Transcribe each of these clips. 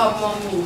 Oh, mommy.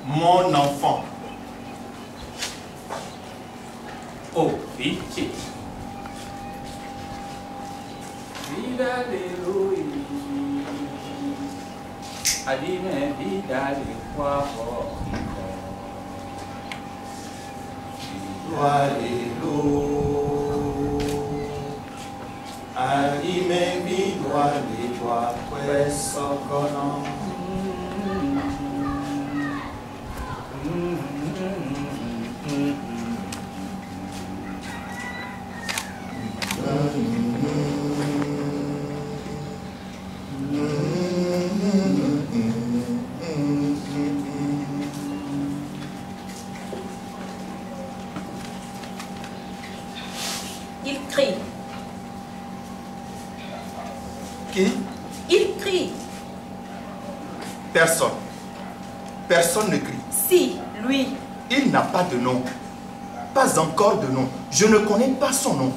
Mon enfant. Oh, vite. Vida de lui. Adime vida de quavo. Adime vidua vidua queso cono. Il crie. Qui? Il crie. Personne. Personne ne crie. Si, lui. Il n'a pas de nom. Pas encore de nom. Je ne connais pas son nom.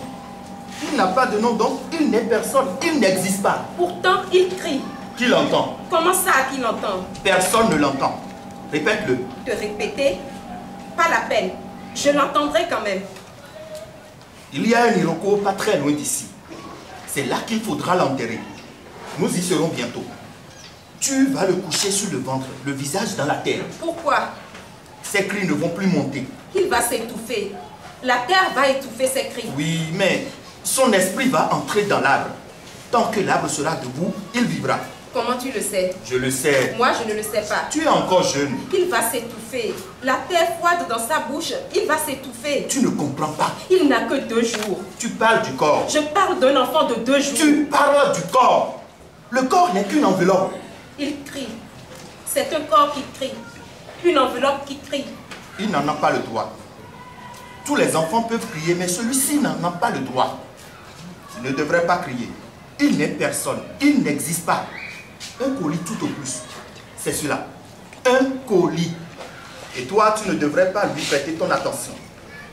Il n'a pas de nom, donc il n'est personne. Il n'existe pas. Pourtant, il crie. Qui l'entend? Comment ça, qui l'entend? Personne ne l'entend. Répète-le. Te répéter? Pas la peine. Je l'entendrai quand même. Il y a un Iroko pas très loin d'ici. C'est là qu'il faudra l'enterrer. Nous y serons bientôt. Tu vas le coucher sur le ventre, le visage dans la terre. Pourquoi? Ses cris ne vont plus monter. Il va s'étouffer. La terre va étouffer ses cris. Oui, mais son esprit va entrer dans l'arbre. Tant que l'arbre sera debout, il vivra. Comment tu le sais? Je le sais. Moi, je ne le sais pas. Tu es encore jeune. Il va s'étouffer. La terre froide dans sa bouche, il va s'étouffer. Tu ne comprends pas. Il n'a que 2 jours. Tu parles du corps. Je parle d'un enfant de 2 jours. Tu parles du corps. Le corps n'est qu'une enveloppe. Il crie. C'est un corps qui crie. Une enveloppe qui crie. Il n'en a pas le droit. Tous les enfants peuvent crier, mais celui-ci n'en a pas le droit. Il ne devrait pas crier. Il n'est personne. Il n'existe pas. Un colis tout au plus. C'est cela. Un colis. Et toi, tu ne devrais pas lui prêter ton attention.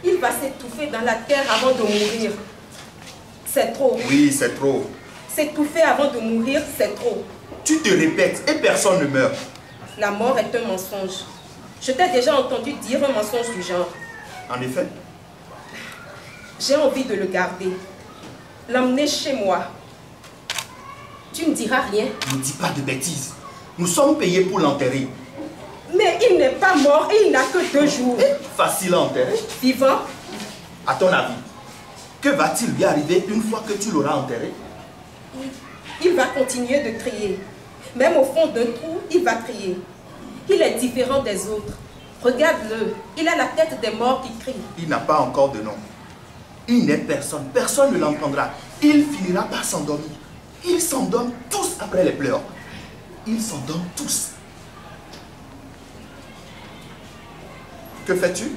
Il va s'étouffer dans la terre avant de mourir. C'est trop. Oui, c'est trop. S'étouffer avant de mourir, c'est trop. Tu te répètes et personne ne meurt. La mort est un mensonge. Je t'ai déjà entendu dire un mensonge du genre. En effet. J'ai envie de le garder. L'emmener chez moi. Tu ne diras rien. Ne dis pas de bêtises. Nous sommes payés pour l'enterrer. Mais il n'est pas mort et il n'a que 2 jours. Facile à enterrer. Vivant. À ton avis, que va-t-il lui arriver une fois que tu l'auras enterré? Il va continuer de crier. Même au fond d'un trou, il va crier. Il est différent des autres. Regarde-le. Il a la tête des morts qui crient. Il n'a pas encore de nom. Il n'est personne. Personne ne l'entendra. Il finira par s'endormir. Ils s'endorment tous après les pleurs. Ils s'endorment tous. Que fais-tu?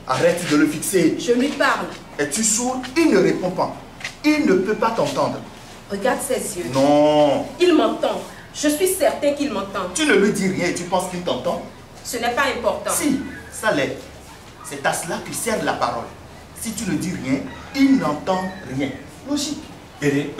Arrête de le fixer. Je lui parle. Es-tu sourd? Il ne répond pas. Il ne peut pas t'entendre. Regarde ses yeux. Non. Il m'entend. Je suis certain qu'il m'entend. Tu ne lui dis rien et tu penses qu'il t'entend? Ce n'est pas important. Si, ça l'est. C'est à cela qu'il sert la parole. Si tu ne dis rien, il n'entend rien. Logique. Les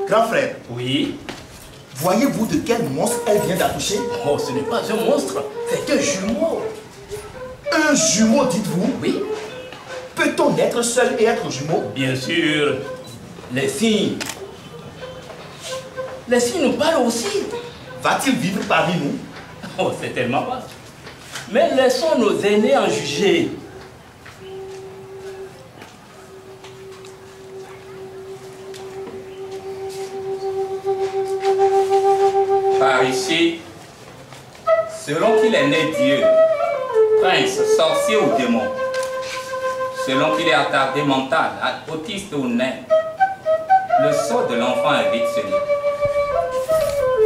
Grand frère. Oui. Voyez-vous de quel monstre elle vient d'accoucher? Oh, ce n'est pas un monstre, c'est un jumeau. Un jumeau, dites-vous? Oui. Peut-on naître seul et être jumeau? Bien sûr. Les signes. Les signes nous parlent aussi. Va-t-il vivre parmi nous? Oh, c'est tellement vaste. Mais laissons nos aînés en juger. Par ici, selon qu'il est né Dieu, prince, sorcier ou démon, selon qu'il est attardé mental, autiste ou nain, le sort de l'enfant est vite scellé.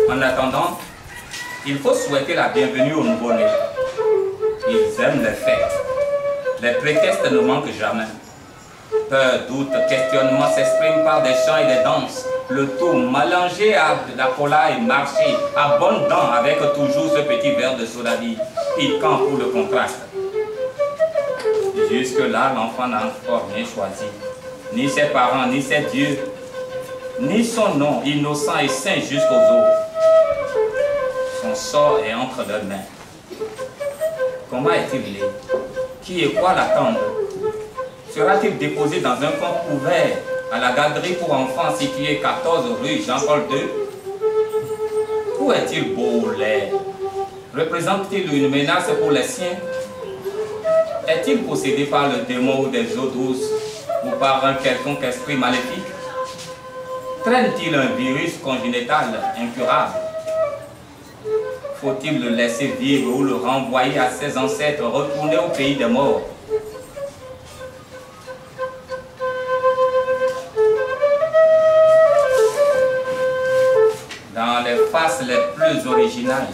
En attendant, il faut souhaiter la bienvenue au nouveau-né. Ils aiment les fêtes. Les prétextes ne manquent jamais. Peur, doute, questionnement s'expriment par des chants et des danses. Le tout mélangé à de la cola et marché, abondant avec toujours ce petit verre de soda-vie, piquant pour le contraste. Jusque-là, l'enfant n'a encore rien choisi. Ni ses parents, ni ses dieux, ni son nom, innocent et saint jusqu'aux os. Son sort est entre leurs mains. Comment est-il né? Qui et quoi l'attendent? Sera-t-il déposé dans un corps ouvert à la garderie pour enfants située 14 rue Jean-Paul II? Où est-il beau, laid? Représente-t-il une menace pour les siens? Est-il possédé par le démon ou des eaux douces ou par un quelconque esprit maléfique? Traîne-t-il un virus congénital incurable? Faut-il le laisser vivre ou le renvoyer à ses ancêtres, retourner au pays des morts? Dans les faces les plus originales,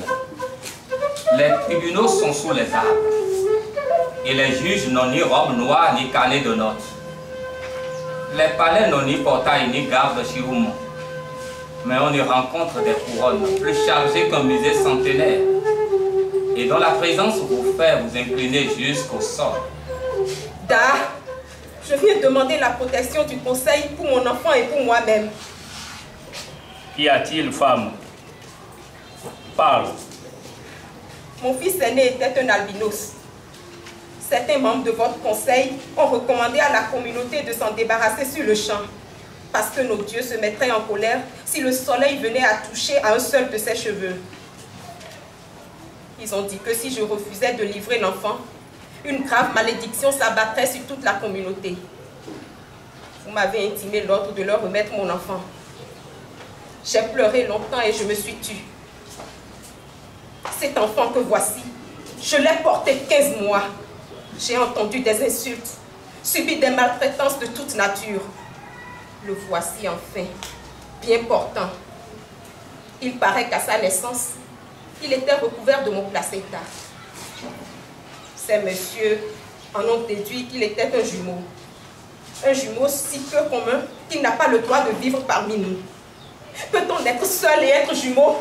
les tribunaux sont sous les arbres et les juges n'ont ni robe noire ni carnet de notes. Les palais n'ont ni portail ni garde chiroum. Mais on y rencontre des couronnes plus chargées qu'un musée centenaire et dont la présence vous fait vous incliner jusqu'au sol. Da, je viens demander la protection du conseil pour mon enfant et pour moi-même. Qu'y a-t-il, femme? Parle. Mon fils aîné était un albinos. Certains membres de votre conseil ont recommandé à la communauté de s'en débarrasser sur le champ, parce que nos dieux se mettraient en colère si le soleil venait à toucher à un seul de ses cheveux. Ils ont dit que si je refusais de livrer l'enfant, une grave malédiction s'abattrait sur toute la communauté. Vous m'avez intimé l'ordre de leur remettre mon enfant. J'ai pleuré longtemps et je me suis tue. Cet enfant que voici, je l'ai porté 15 mois. J'ai entendu des insultes, subi des maltraitances de toute nature. Le voici enfin, bien portant. Il paraît qu'à sa naissance, il était recouvert de mon placenta. Ces messieurs en ont déduit qu'il était un jumeau. Un jumeau si peu commun qu'il n'a pas le droit de vivre parmi nous. Peut-on être seul et être jumeau?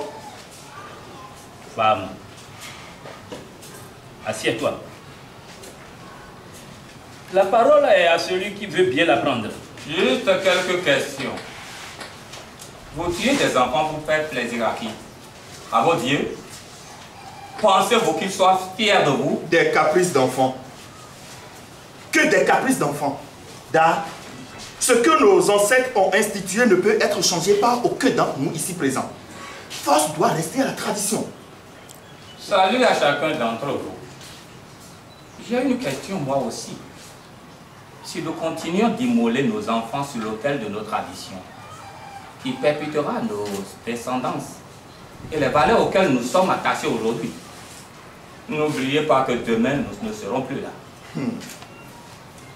Femme, assieds-toi. La parole est à celui qui veut bien la prendre. Juste quelques questions. Vous tuez des enfants pour faire plaisir à qui? À vos dieux? Pensez-vous qu'ils soient fiers de vous? Des caprices d'enfants. Que des caprices d'enfants. Da, ce que nos ancêtres ont institué ne peut être changé par aucun d'entre nous ici présents. Force doit rester à la tradition. Salut à chacun d'entre vous. J'ai une question moi aussi. Si nous continuons d'immoler nos enfants sur l'autel de nos traditions, qui perpétuera nos descendances et les valeurs auxquelles nous sommes attachés aujourd'hui, n'oubliez pas que demain nous ne serons plus là.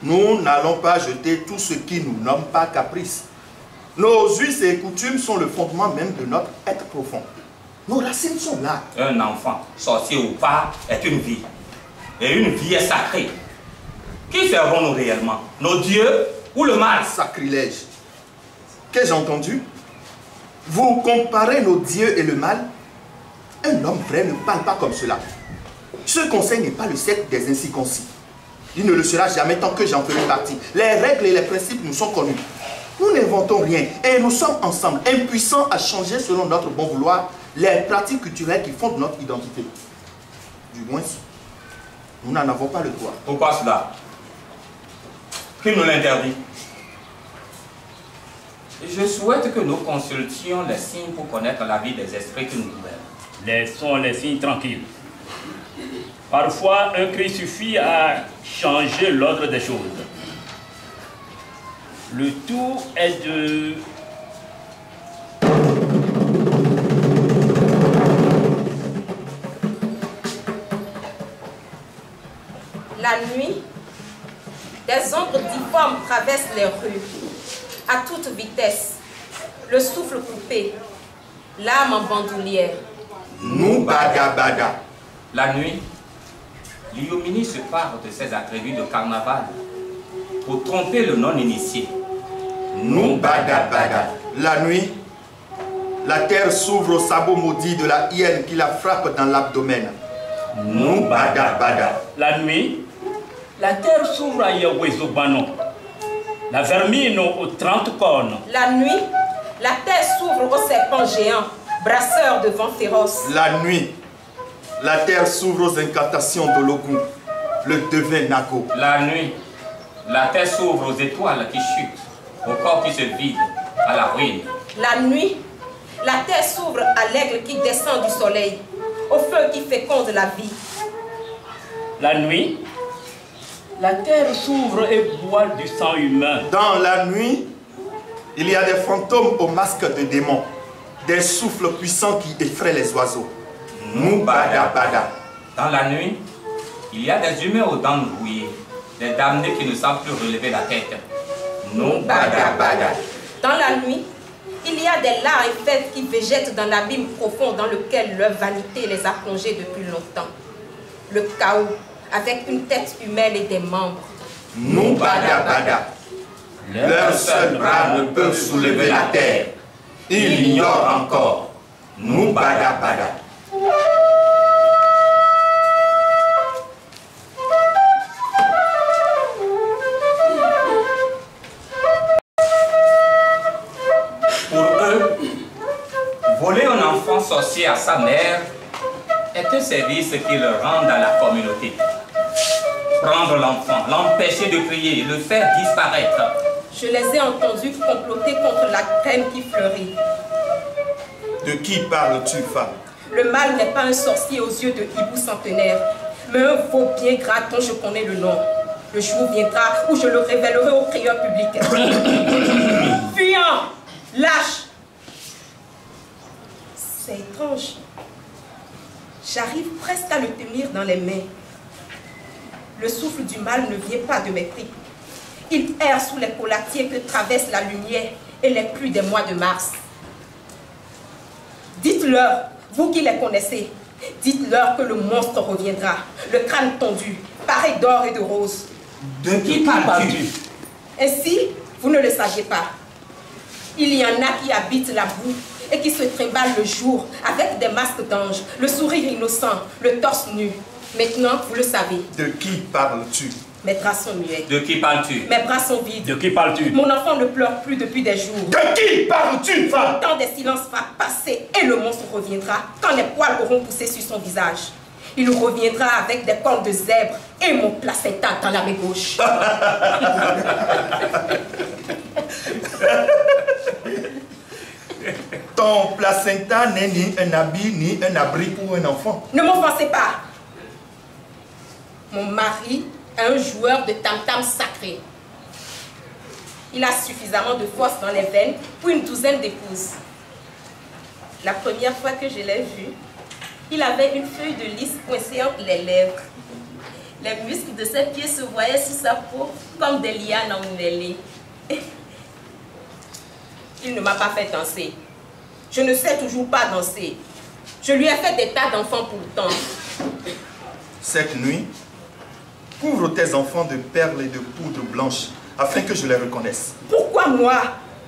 Nous n'allons pas jeter tout ce qui nous nomme pas caprice. Nos us et coutumes sont le fondement même de notre être profond. Nos racines sont là. Un enfant, sorcier ou pas, est une vie. Et une vie est sacrée. Qui servons-nous réellement? Nos dieux ou le mal? Sacrilège. Qu'ai-je entendu? Vous comparez nos dieux et le mal? Un homme vrai ne parle pas comme cela. Ce conseil n'est pas le siècle des incirconcis. Il ne le sera jamais tant que j'en ferai partie. Les règles et les principes nous sont connus. Nous n'inventons rien et nous sommes ensemble, impuissants à changer selon notre bon vouloir les pratiques culturelles qui fondent notre identité. Du moins, nous n'en avons pas le droit. Pourquoi cela? Qui nous l'interdit? Je souhaite que nous consultions les signes pour connaître la vie des esprits qui nous gouvernent. Laissons les signes tranquilles. Parfois, un cri suffit à changer l'ordre des choses. Le tout est de... La nuit, des ombres difformes traversent les rues, à toute vitesse, le souffle coupé, l'âme en bandoulière. Nous bada bada. La nuit, l'Iomini se pare de ses attributs de carnaval pour tromper le non-initié. Nous bada bada. La nuit, la terre s'ouvre au sabot maudit de la hyène qui la frappe dans l'abdomen. Nous bada bada. La nuit, la terre s'ouvre à Yahweh-Zobano, la vermine aux 30 cornes. La nuit, la terre s'ouvre au serpent géant, brasseur de vent féroce. La nuit, la terre s'ouvre aux incantations de l'Ogun, le devin Nago. La nuit, la terre s'ouvre aux étoiles qui chutent, au corps qui se vide, à la ruine. La nuit, la terre s'ouvre à l'aigle qui descend du soleil, au feu qui féconde la vie. La nuit, la terre s'ouvre et boit du sang humain. Dans la nuit, il y a des fantômes au masque de démons, des souffles puissants qui effraient les oiseaux. Nous bada bada. Dans la nuit, il y a des humains aux dents rouillées, des damnés qui ne savent plus relever la tête. Nous bada bada. Dans la nuit, il y a des lards et fèves qui végètent dans l'abîme profond dans lequel leur vanité les a plongés depuis longtemps. Le chaos, avec une tête humaine et des membres. Nous bada bada. Leurs seuls bras ne peuvent soulever la terre. Ils l'ignorent encore. Nous bada bada. Pour eux, voler un enfant sorcier à sa mère est un service qu'ils rendent à la communauté. Prendre l'enfant, l'empêcher de crier, le faire disparaître. Je les ai entendus comploter contre la crème qui fleurit. De qui parles-tu, femme? Le mal n'est pas un sorcier aux yeux de hibou centenaire, mais un veau bien gras dont je connais le nom. Le jour viendra où je le révélerai au crieur public. Fuyant, lâche. C'est étrange. J'arrive presque à le tenir dans les mains. Le souffle du mal ne vient pas de mes tripes. Il erre sous les collatiers que traverse la lumière et les pluies des mois de mars. Dites-leur, vous qui les connaissez, dites-leur que le monstre reviendra, le crâne tendu, paré d'or et de rose. De qui parles-tu? Ainsi, vous ne le saviez pas. Il y en a qui habitent la boue et qui se trimballent le jour avec des masques d'anges, le sourire innocent, le torse nu. Maintenant, vous le savez. De qui parles-tu? Mes bras sont muets. De qui parles-tu? Mes bras sont vides. De qui parles-tu? Mon enfant ne pleure plus depuis des jours. De qui parles-tu, femme? Le temps des silences va passer et le monstre reviendra quand les poils auront poussé sur son visage. Il reviendra avec des cornes de zèbre et mon placenta dans la main gauche. Ton placenta n'est ni un habit ni un abri pour un enfant. Ne m'offensez pas. Mon mari est un joueur de tam-tam sacré. Il a suffisamment de force dans les veines pour une douzaine d'épouses. La première fois que je l'ai vu, il avait une feuille de lys coincée entre les lèvres. Les muscles de ses pieds se voyaient sur sa peau comme des lianes emmêlées. Il ne m'a pas fait danser. Je ne sais toujours pas danser. Je lui ai fait des tas d'enfants pourtant. Cette nuit, couvre tes enfants de perles et de poudre blanche afin que je les reconnaisse. Pourquoi moi?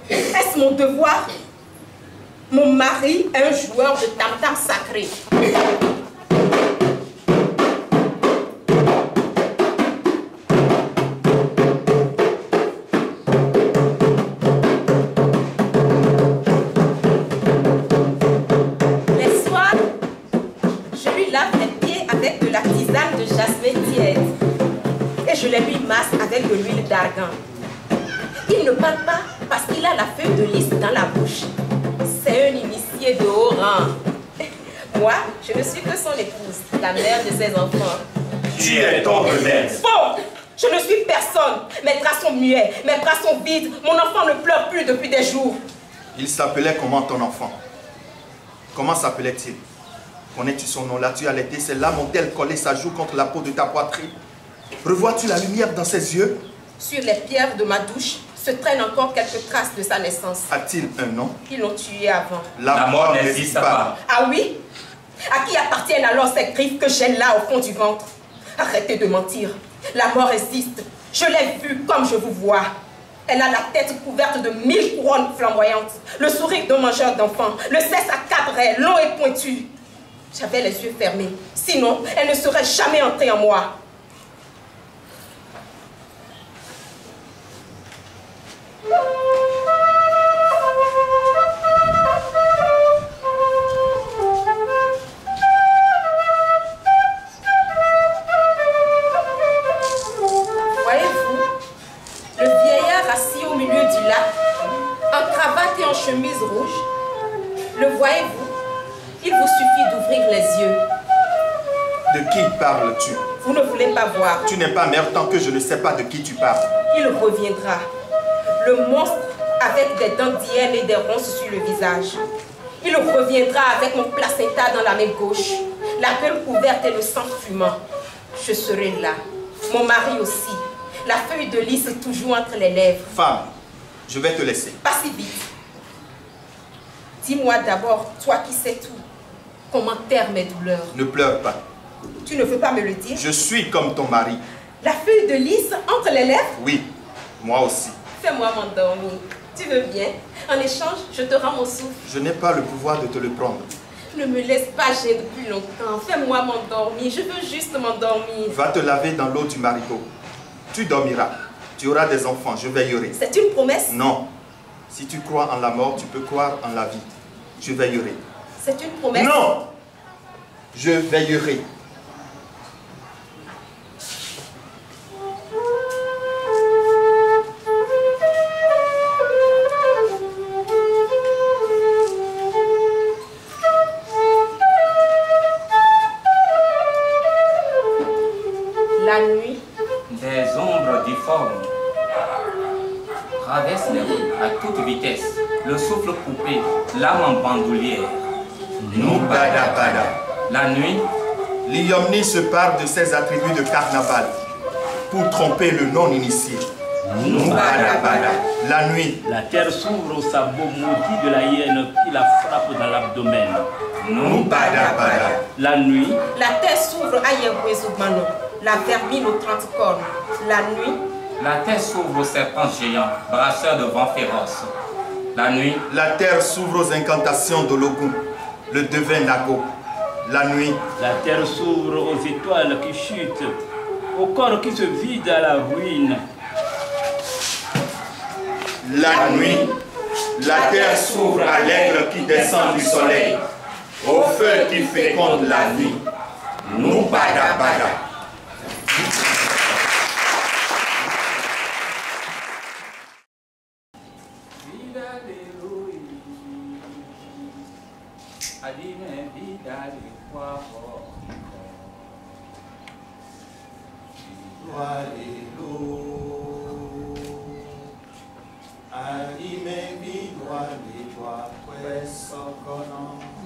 Est-ce mon devoir? Mon mari est un joueur de tam-tam sacré. lave les pieds avec de la tisane de jasmin tiède. Et je les lui masse avec de l'huile d'argan. Il ne parle pas parce qu'il a la feuille de lys dans la bouche. C'est un initié de haut rang. Moi, je ne suis que son épouse, la mère de ses enfants. Tu es ton remède. Faux! Je ne suis personne. Mes draps sont muets, mes bras sont vides. Mon enfant ne pleure plus depuis des jours. Il s'appelait comment ton enfant? Comment s'appelait-il? Connais-tu son nom? L'as-tu allaité? Ses larmes ont-elles collé sa joue contre la peau de ta poitrine? Revois-tu la lumière dans ses yeux? Sur les pierres de ma douche se traînent encore quelques traces de sa naissance. A-t-il un nom? Ils l'ont tué avant. La mort n'existe pas. Ah oui? À qui appartiennent alors ces griffes que j'ai là au fond du ventre? Arrêtez de mentir. La mort existe. Je l'ai vue comme je vous vois. Elle a la tête couverte de 1000 couronnes flamboyantes, le sourire d'un mangeur d'enfants, le cesse à 4 raies, long et pointu. J'avais les yeux fermés. Sinon, elle ne serait jamais entrée en moi. Chemise rouge, le voyez-vous? Il vous suffit d'ouvrir les yeux. De qui parles-tu? Vous ne voulez pas voir. Tu n'es pas mère tant que je ne sais pas de qui tu parles. Il reviendra. Le monstre avec des dents d'hyène et des ronces sur le visage. Il reviendra avec mon placenta dans la main gauche, la gueule couverte et le sang fumant. Je serai là. Mon mari aussi. La feuille de lys toujours entre les lèvres. Femme, je vais te laisser. Pas si vite. Dis-moi d'abord, toi qui sais tout, comment taire mes douleurs? Ne pleure pas. Tu ne veux pas me le dire? Je suis comme ton mari. La feuille de lys entre les lèvres? Oui, moi aussi. Fais-moi m'endormir. Tu veux bien? En échange, je te rends mon souffle. Je n'ai pas le pouvoir de te le prendre. Ne me laisse pas gêner plus longtemps. Fais-moi m'endormir. Je veux juste m'endormir. Va te laver dans l'eau du marigot. Tu dormiras. Tu auras des enfants. Je veillerai. C'est une promesse? Non. Si tu crois en la mort, tu peux croire en la vie. Je veillerai. C'est une promesse? Non! Je veillerai. La nuit, des ombres difformes traversent les rues à toute vitesse, le souffle coupé, l'âme en bandoulière. Nous bada bada. La nuit, L'Iomni se parle de ses attributs de carnaval pour tromper le non-initié. nous bada bada. La nuit, La terre s'ouvre au sabot maudit de la hyène qui la frappe dans l'abdomen. Nous bada bada. La nuit, la terre s'ouvre à Yehouézoubano, la vermine aux 30 cornes. La nuit, La terre s'ouvre aux serpents géants, brasseurs de vents féroces. La nuit, la terre s'ouvre aux incantations de l'Ogun, le devin Nago. La nuit, la terre s'ouvre aux étoiles qui chutent, au corps qui se vide à la ruine. la nuit, la terre s'ouvre à l'aigle qui descend du soleil, au feu qui féconde la vie. Nous bada bada. Anime mi doa questo cono.